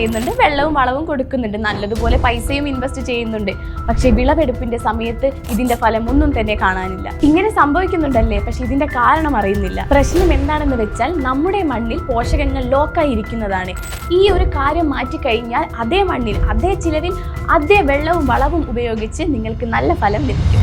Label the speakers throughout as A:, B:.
A: ചെയ്യുന്നുണ്ട്, വെള്ളവും വളവും കൊടുക്കുന്നുണ്ട്, നല്ലതുപോലെ പൈസയും ഇൻവെസ്റ്റ് ചെയ്യുന്നുണ്ട്. പക്ഷെ വിളവെടുപ്പിന്റെ സമയത്ത് ഇതിന്റെ ഫലം ഒന്നും തന്നെ കാണാനില്ല. ഇങ്ങനെ സംഭവിക്കുന്നുണ്ടല്ലേ, പക്ഷെ ഇതിന്റെ കാരണം അറിയുന്നില്ല. പ്രശ്നം എന്താണെന്ന് വെച്ചാൽ നമ്മുടെ മണ്ണിൽ പോഷകങ്ങൾ ലോക്കായി ഇരിക്കുന്നതാണ്. ഈ ഒരു കാര്യം മാറ്റിക്കഴിഞ്ഞാൽ അതേ മണ്ണിൽ അതേ ചിലവിൽ അതേ വെള്ളവും വളവും ഉപയോഗിച്ച് നിങ്ങൾക്ക് നല്ല ഫലം ലഭിക്കും.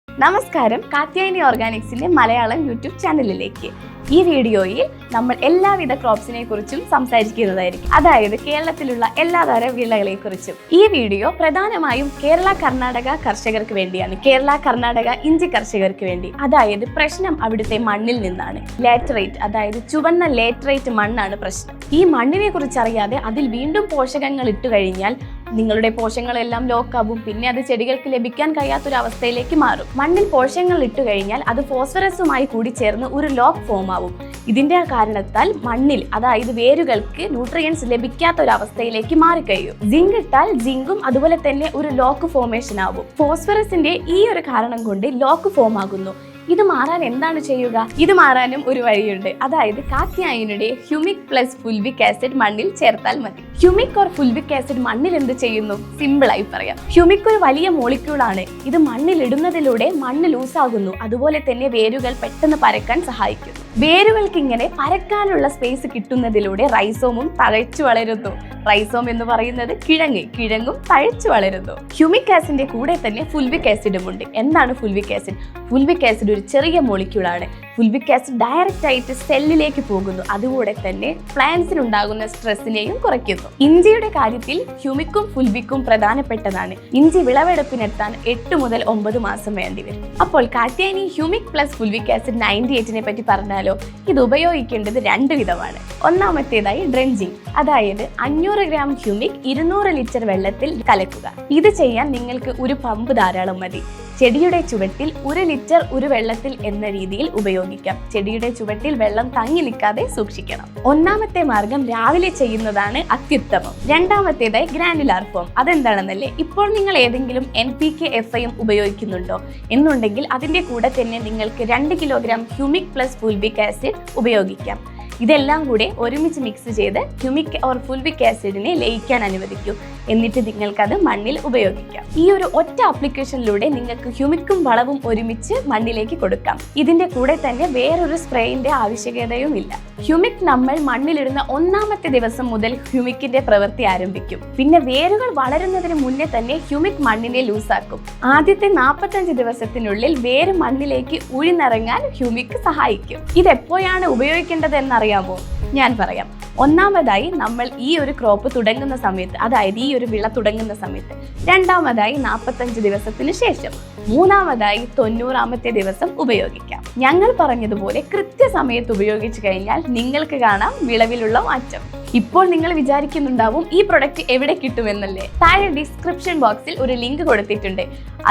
A: നമസ്കാരം, കാത്യായനി ഓർഗാനിക്സിന്റെ മലയാളം യൂട്യൂബ് ചാനലിലേക്ക്. ഈ വീഡിയോയിൽ നമ്മൾ എല്ലാവിധ ക്രോപ്സിനെ കുറിച്ചും സംസാരിക്കുന്നതായിരിക്കും, അതായത് കേരളത്തിലുള്ള എല്ലാതരം വിളകളെ കുറിച്ചും. ഈ വീഡിയോ പ്രധാനമായും കേരള കർണാടക കർഷകർക്ക് വേണ്ടിയാണ്, കേരള കർണാടക ഇഞ്ചി കർഷകർക്ക് വേണ്ടി. അതായത് പ്രശ്നം അവിടുത്തെ മണ്ണിൽ നിന്നാണ്. ലേറ്ററേറ്റ്, അതായത് ചുവന്ന ലേറ്ററേറ്റ് മണ്ണാണ് പ്രശ്നം. ഈ മണ്ണിനെ കുറിച്ച് അറിയാതെ അതിൽ വീണ്ടും പോഷകങ്ങൾ ഇട്ടു കഴിഞ്ഞാൽ നിങ്ങളുടെ പോഷകങ്ങളെല്ലാം ലോക്കാവും. പിന്നെ അത് ചെടികൾക്ക് ലഭിക്കാൻ കഴിയാത്തൊരവസ്ഥയിലേക്ക് മാറും. മണ്ണിൽ പോഷകങ്ങൾ ഇട്ടു കഴിഞ്ഞാൽ അത് ഫോസ്ഫറസുമായി കൂടി ചേർന്ന് ഒരു ലോക്ക് ഫോം ആവും. ഇതിന്റെ കാരണത്താൽ മണ്ണിൽ, അതായത് വേരുകൾക്ക് ന്യൂട്രിയൻസ് ലഭിക്കാത്തൊരവസ്ഥയിലേക്ക് മാറിക്കഴിയും. ജിങ്ക് ഇട്ടാൽ ജിങ്കും അതുപോലെ തന്നെ ഒരു ലോക്ക് ഫോമേഷൻ ആവും. ഫോസ്ഫറസിന്റെ ഈ ഒരു കാരണം കൊണ്ട് ലോക്ക് ഫോം ആകുന്നു. ഇത് മാറാൻ എന്താണ് ചെയ്യുക? ഇത് മാറാനും ഒരു വഴിയുണ്ട്, അതായത് കാത്യായനിയുടെ ഹ്യൂമിക് പ്ലസ് ഫുൽവിക് ആസിഡ് മണ്ണിൽ ചേർത്താൽ മതി. ഹ്യൂമിക് ഓർ ഫുൽവിക് ആസിഡ് മണ്ണിൽ എന്ത് ചെയ്യുന്നു? സിമ്പിളായി പറയാം. ഹ്യൂമിക് ഒരു വലിയ മോളിക്യൂളാണ്. ഇത് മണ്ണിൽ ഇടുന്നതിലൂടെ മണ്ണ് ലൂസാകുന്നു. അതുപോലെ തന്നെ വേരുകൾ പെട്ടെന്ന് പരക്കാൻ സഹായിക്കുന്നു. വേരുകൾക്ക് ഇങ്ങനെ പരക്കാനുള്ള സ്പേസ് കിട്ടുന്നതിലൂടെ റൈസോമും തഴച്ചു വളരുന്നു. റൈസോം എന്ന് പറയുന്നത് കിഴങ്ങും തഴച്ചു വളരുന്നു. ഹ്യൂമിക് ആസിഡിന്റെ കൂടെ തന്നെ ഫുൽവിക് ആസിഡും ഉണ്ട്. എന്താണ് ഫുൽവിക് ആസിഡ്? ഫുൽവിക് ആസിഡ് ഒരു ചെറിയ മോളിക്യൂളാണ്. ഫുൽവിക് ആസിഡ് ഡയറക്റ്റ് ആയിട്ട് സെല്ലിലേക്ക് പോകുന്നു. അതുകൂടെ തന്നെ പ്ലാന്റ്സിനുണ്ടാകുന്ന സ്ട്രെസ്സിനെയും കുറയ്ക്കുന്നു. ഇഞ്ചിയുടെ കാര്യത്തിൽ ഹ്യൂമിക്കും ഫുൽവിക്കും പ്രധാനപ്പെട്ടതാണ്. ഇഞ്ചി വിളവെടുപ്പിനെത്താൻ 8 മുതൽ 9 മാസം വേണ്ടിവരും. അപ്പോൾ കാത്യായനി ഹ്യൂമിക് പ്ലസ് ഫുൽവിക് ആസിഡ് 98നെ പറ്റി പറഞ്ഞാലോ? ഇത് ഉപയോഗിക്കേണ്ടത് 2 വിധമാണ്. ഒന്നാമത്തേതായി ഡ്രെഞ്ചിങ്, അതായത് 500 ഗ്രാം ഹ്യൂമിക് 200 ലിറ്റർ വെള്ളത്തിൽ കലക്കുക. ഇത് ചെയ്യാൻ നിങ്ങൾക്ക് ഒരു പമ്പ് ധാരാളം മതി. ചെടിയുടെ ചുവട്ടിൽ 1 ലിറ്റർ ഒരു വെള്ളത്തിൽ എന്ന രീതിയിൽ ഉപയോഗിക്കാം. ചെടിയുടെ ചുവട്ടിൽ വെള്ളം തങ്ങി നിൽക്കാതെ സൂക്ഷിക്കണം. ഒന്നാമത്തെ മാർഗം രാവിലെ ചെയ്യുന്നതാണ് അത്യുത്തമം. രണ്ടാമത്തേതായി ഗ്രാനുലാർ ഫോം. അതെന്താണെന്നല്ലേ? ഇപ്പോൾ നിങ്ങൾ ഏതെങ്കിലും NPK FIM ഉപയോഗിക്കുന്നുണ്ടോ എന്നുണ്ടെങ്കിൽ അതിന്റെ കൂടെ തന്നെ നിങ്ങൾക്ക് 2 കിലോഗ്രാം ഹ്യൂമിക് പ്ലസ് ഫുൽവിക് ആസിഡ് ഉപയോഗിക്കാം. ഇതെല്ലാം കൂടെ ഒരുമിച്ച് മിക്സ് ചെയ്ത് ഹ്യൂമിക് ഓർ ഫുൽവിക് ആസിഡിനെ ലയിക്കാൻ അനുവദിക്കൂ. എന്നിട്ട് നിങ്ങൾക്കത് മണ്ണിൽ ഉപയോഗിക്കാം. ഈ ഒരു ഒറ്റ ആപ്ലിക്കേഷനിലൂടെ നിങ്ങൾക്ക് ഹ്യൂമിക്കും വളവും ഒരുമിച്ച് മണ്ണിലേക്ക് കൊടുക്കാം. ഇതിന്റെ കൂടെ തന്നെ വേറൊരു സ്പ്രേയിന്റെ ആവശ്യകതയും ഇല്ല. ഹ്യൂമിക് നമ്മൾ മണ്ണിലിടുന്ന 1ാമത്തെ ദിവസം മുതൽ ഹ്യൂമിക്കിന്റെ പ്രവൃത്തി ആരംഭിക്കും. പിന്നെ വേരുകൾ വളരുന്നതിന് മുന്നേ തന്നെ ഹ്യൂമിക് മണ്ണിനെ ലൂസാക്കും. ആദ്യത്തെ 45 ദിവസത്തിനുള്ളിൽ വേര് മണ്ണിലേക്ക് ഉഴിഞ്ഞിറങ്ങാൻ ഹ്യൂമിക് സഹായിക്കും. ഇതെപ്പോഴാണ് ഉപയോഗിക്കേണ്ടത് എന്നറിയാമോ? ഞാൻ പറയാം. ഒന്നാമതായി നമ്മൾ ഈ ഒരു ക്രോപ്പ് തുടങ്ങുന്ന സമയത്ത്, അതായത് ഈ ഒരു വിള തുടങ്ങുന്ന സമയത്ത്. രണ്ടാമതായി 45 ദിവസത്തിന് ശേഷം. മൂന്നാമതായി 90ാമത്തെ ദിവസം ഉപയോഗിക്കാം. ഞങ്ങൾ പറഞ്ഞതുപോലെ കൃത്യസമയത്ത് ഉപയോഗിച്ചു കഴിഞ്ഞാൽ നിങ്ങൾക്ക് കാണാം വിളവിലുള്ള മാറ്റം. ഇപ്പോൾ നിങ്ങൾ വിചാരിക്കുന്നുണ്ടാവും ഈ പ്രൊഡക്റ്റ് എവിടെ കിട്ടുമെന്നല്ലേ? താഴെ ഡിസ്ക്രിപ്ഷൻ ബോക്സിൽ ഒരു ലിങ്ക് കൊടുത്തിട്ടുണ്ട്.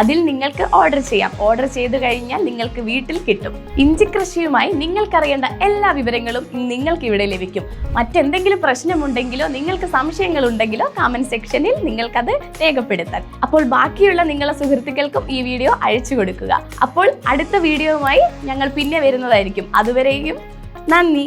A: അതിൽ നിങ്ങൾക്ക് ഓർഡർ ചെയ്യാം. ഓർഡർ ചെയ്തു കഴിഞ്ഞാൽ നിങ്ങൾക്ക് വീട്ടിൽ കിട്ടും. ഇഞ്ചി കൃഷിയുമായി നിങ്ങൾക്കറിയേണ്ട എല്ലാ വിവരങ്ങളും നിങ്ങൾക്ക് ഇവിടെ ലഭിക്കും. മറ്റെന്തെങ്കിലും പ്രശ്നമുണ്ടെങ്കിലോ നിങ്ങൾക്ക് സംശയങ്ങൾ ഉണ്ടെങ്കിലോ കമന്റ് സെക്ഷനിൽ നിങ്ങൾക്കത് രേഖപ്പെടുത്താൻ. അപ്പോൾ ബാക്കിയുള്ള നിങ്ങളുടെ സുഹൃത്തുക്കൾക്കും ഈ വീഡിയോ അയച്ചു കൊടുക്കുക. അപ്പോൾ അടുത്ത വീഡിയോയുമായി ഞങ്ങൾ പിന്നെ വരുന്നതായിരിക്കും. അതുവരെയും നന്ദി.